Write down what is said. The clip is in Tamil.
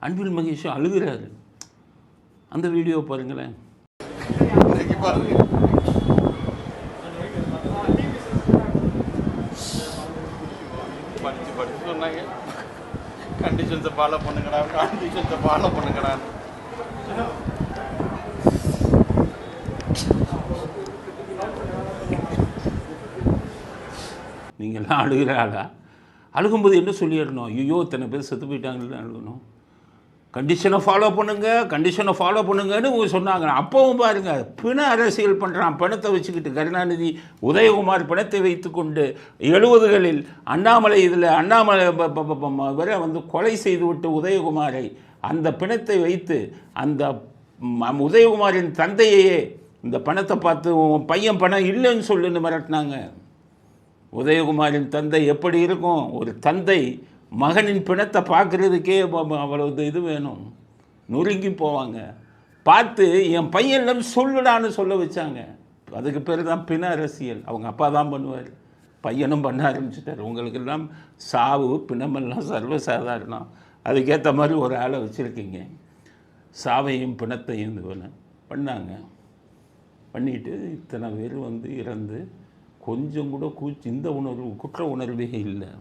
அன்பில் மகேஷ் அழுகிறாரு. அந்த வீடியோ பாருங்களேன். படிச்சு சொன்னாங்க, கண்டிஷன்ஸை ஃபாலோ பண்ணுங்கடா, கண்டிஷன்ஸை ஃபாலோ பண்ணுங்கடா. நீங்கள்லாம் அழுகிறாளா? அழுகும்போது என்ன சொல்லிடணும்? ஐயோ இத்தனை பேர் செத்து போயிட்டாங்கன்னு அழுகணும். கண்டிஷனை ஃபாலோ பண்ணுங்கன்னு சொன்னாங்க. அப்போவும் பாருங்கள், பிண அரசியல் பண்ணுறான். பணத்தை வச்சுக்கிட்டு கருணாநிதி, உதயகுமார் பணத்தை வைத்து கொண்டு 70களில் அண்ணாமலை வரை கொலை செய்துவிட்டு உதயகுமாரை, அந்த பிணத்தை வைத்து அந்த உதயகுமாரின் தந்தையே இந்த பணத்தை பார்த்து உன் பையன் பணம் இல்லைன்னு சொல்லுன்னு மிரட்டினாங்க. உதயகுமாரின் தந்தை எப்படி இருக்கும்? ஒரு தந்தை மகனின் பிணத்தை பார்க்குறதுக்கே அவ்வளவு இது வேணும், நொறுங்கி போவாங்க. பார்த்து என் பையனிடம் சொல்லுடான்னு சொல்ல வச்சாங்க. அதுக்கு பேர் தான் பிண அரசியல். அவங்க அப்பா தான் பண்ணுவார், பையனும் பண்ண ஆரம்பிச்சிட்டார். உங்களுக்கெல்லாம் சாவு பிணமெல்லாம் சர்வசாதாரணம். அதுக்கேற்ற மாதிரி ஒரு ஆளை வச்சுருக்கீங்க. சாவையும் பிணத்தையும் பண்ணாங்க. பண்ணிட்டு இத்தனை பேர் இறந்து கொஞ்சம் கூட இந்த குற்ற உணர்வே இல்லை.